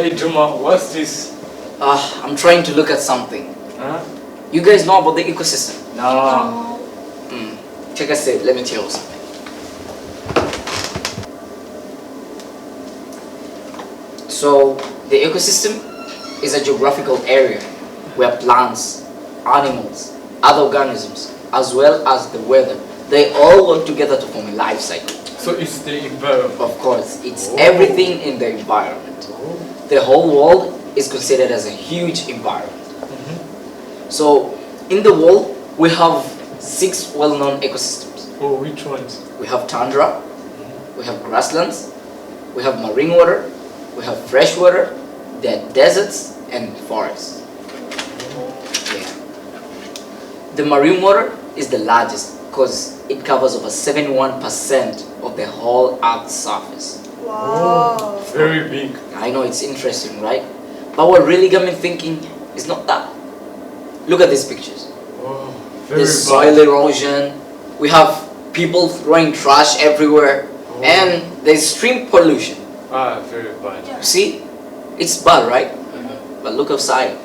Hey Juma, what's this? I'm trying to look at something. Huh? You guys know about the ecosystem? No. Take a seat, let me tell you something. So, the ecosystem is a geographical area where plants, animals, other organisms, as well as the weather, they all work together to form a life cycle. So it's the environment. Of course, it's everything in the environment. The whole world is considered as a huge environment. So, in the world, we have 6 well-known ecosystems. Oh, which ones? We have tundra, we have grasslands, we have marine water, we have fresh water, there are deserts and forests. Yeah. The marine water is the largest because it covers over 71% of the whole Earth's surface. Wow. Very big. I know, it's interesting, right? But what really got me thinking is not that. Look at these pictures. Oh, very There's soil erosion, we have people throwing trash everywhere, and there's stream pollution. Very bad. You see? It's bad, right? But look outside.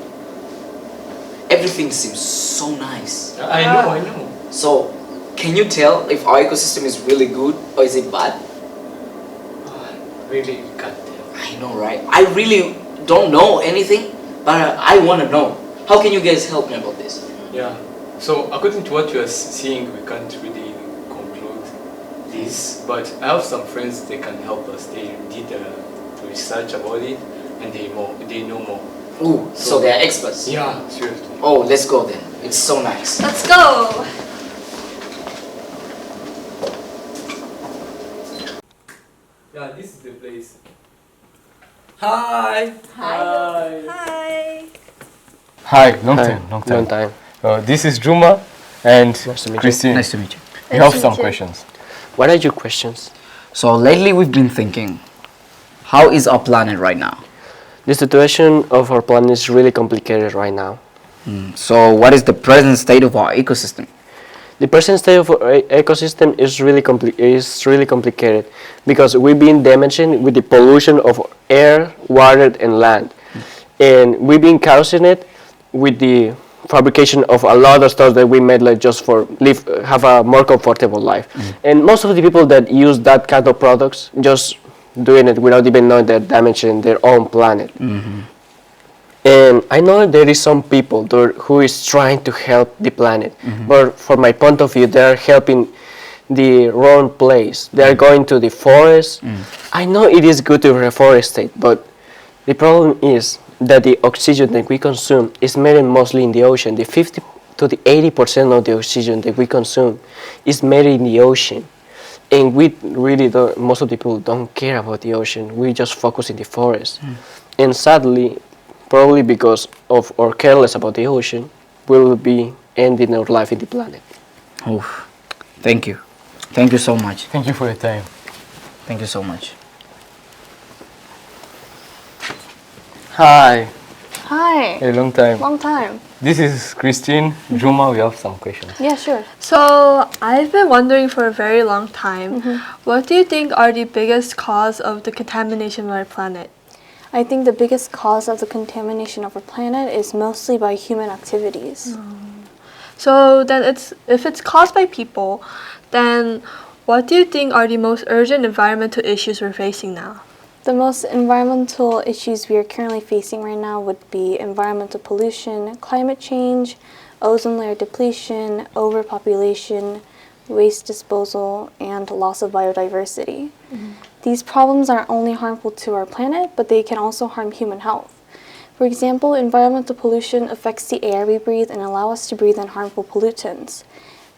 Everything seems so nice. I know. So, can you tell if our ecosystem is really good or is it bad? Really can't tell. I know, right? I really don't know anything, but I want to know. How can you guys help me about this? Yeah. So according to what you are seeing, we can't really conclude this, but I have some friends they can help us. They did research about it and they know more. Ooh, so they're experts. Yeah, seriously. Oh, let's go then. It's so nice. Let's go. Yeah, this is the place. Hi. Hi. Hi, long time. This is Juma and Christine. Nice to meet you. We have some questions. What are your questions? So lately we've been thinking, how is our planet right now? The situation of our planet is really complicated right now. So what is the present state of our ecosystem? The present state of our ecosystem is really complicated because we've been damaging with the pollution of air, water, and land, and we've been causing it with the fabrication of a lot of stuff that we made like just for have a more comfortable life. And most of the people that use that kind of products just doing it without even knowing they're damaging their own planet. And I know there is some people there who is trying to help the planet, but from my point of view, they're helping the wrong place. They're going to the forest. I know it is good to reforestate, but the problem is that the oxygen that we consume is made mostly in the ocean. The 50 to the 80% of the oxygen that we consume is made in the ocean. And we really don't, most of the people don't care about the ocean. We just focus in the forest. And sadly, probably because of our careless about the ocean, we will be ending our life in the planet. Oh, thank you. Thank you so much. Thank you for your time. Thank you so much. Hi. Hi. A long time. Long time. This is Christine. Juma, we have some questions. Yeah, sure. So, I've been wondering for a very long time, what do you think are the biggest cause of the contamination of our planet? I think the biggest cause of the contamination of our planet is mostly by human activities. So, then if it's caused by people, then what do you think are the most urgent environmental issues we're facing now? The most environmental issues we are currently facing right now would be environmental pollution, climate change, ozone layer depletion, overpopulation, waste disposal, and loss of biodiversity. These problems aren't only harmful to our planet, but they can also harm human health. For example, environmental pollution affects the air we breathe and allow us to breathe in harmful pollutants.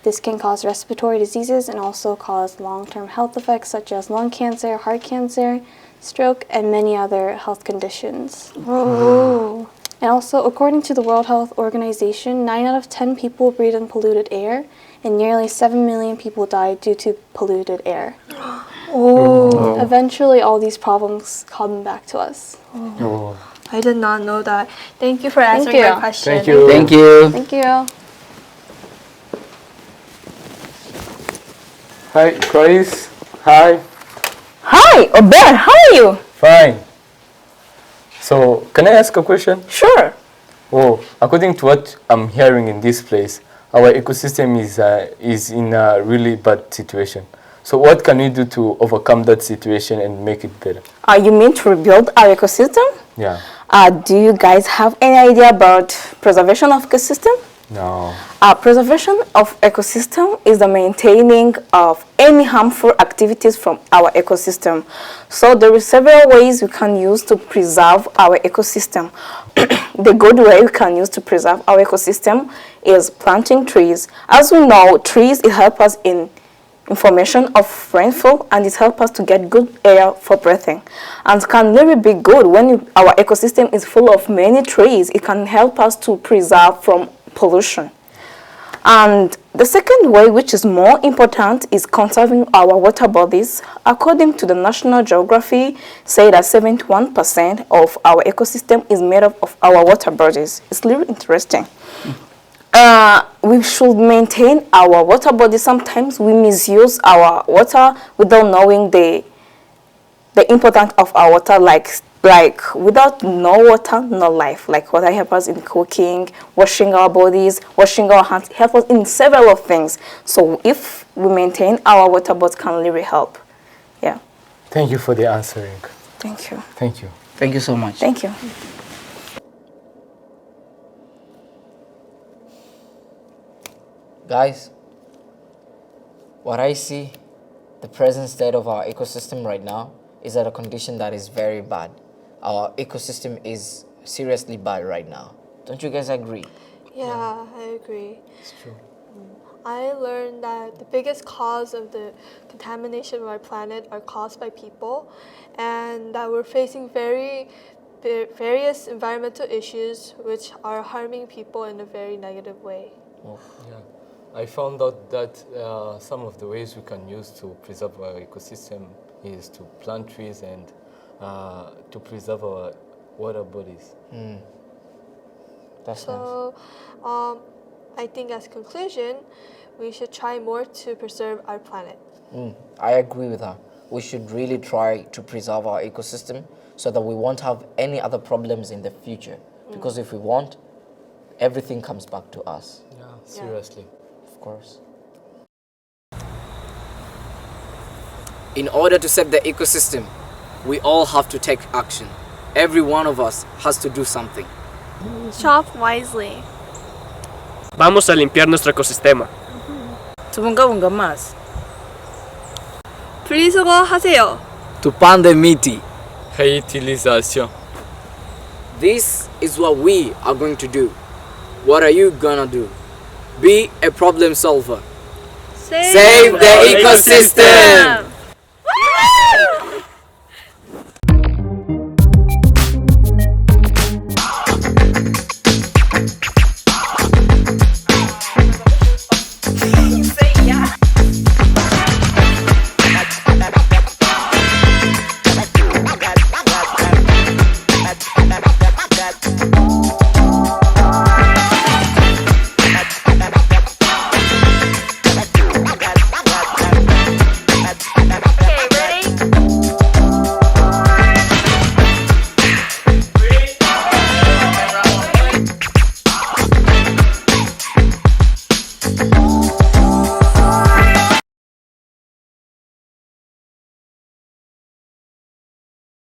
This can cause respiratory diseases and also cause long-term health effects such as lung cancer, heart cancer, stroke, and many other health conditions. Oh. And also, according to the World Health Organization, 9 out of 10 people breathe in polluted air, and nearly 7 million people die due to polluted air. Eventually, all these problems come back to us. I did not know that. Thank you for answering you. my question. Thank you. Thank you. Thank you. Hi, Clarisse. Hi. Hi, Aubert, how are you? Fine. So, can I ask a question? Sure. Oh, according to what I'm hearing in this place, our ecosystem is in a really bad situation. So what can we do to overcome that situation and make it better? You mean to rebuild our ecosystem? Yeah. Do you guys have any idea about preservation of ecosystem? No. Preservation of ecosystem is the maintaining of any harmful activities from our ecosystem. So there are several ways we can use to preserve our ecosystem. The good way we can use to preserve our ecosystem is planting trees. As we know, trees help us in information of rainfall, and it helps us to get good air for breathing. And it can really be good when our ecosystem is full of many trees. It can help us to preserve from pollution. And the second way, which is more important, is conserving our water bodies. According to the National Geography, say that 71% of our ecosystem is made up of our water bodies. It's really interesting. We should maintain our water bodies. Sometimes we misuse our water without knowing the importance of our water, like without no water, no life. Like water helps us in cooking, washing our bodies, washing our hands, help us in several of things. So if we maintain our water bodies, can really help. Yeah. Thank you for the answering. Thank you. Thank you. Thank you so much. Thank you. Guys, what I see, the present state of our ecosystem right now is at a condition that is very bad. Our ecosystem is seriously bad right now. Don't you guys agree? Yeah, I agree. It's true. I learned that the biggest cause of the contamination of our planet are caused by people, and that we're facing various environmental issues which are harming people in a very negative way. Yeah. I found out that some of the ways we can use to preserve our ecosystem is to plant trees and to preserve our water bodies. That's So, I think as conclusion, we should try more to preserve our planet. I agree with her. We should really try to preserve our ecosystem so that we won't have any other problems in the future. Because if we won't, everything comes back to us. Yeah, seriously. Of course. In order to save the ecosystem, we all have to take action. Every one of us has to do something. Shop wisely. Vamos a limpiar nuestro ecosistema. Tubungabunga más. 분리수거하세요. Tupande miti. Réutilisation. This is what we are going to do. What are you gonna do? Be a problem solver. Save Save the ecosystem!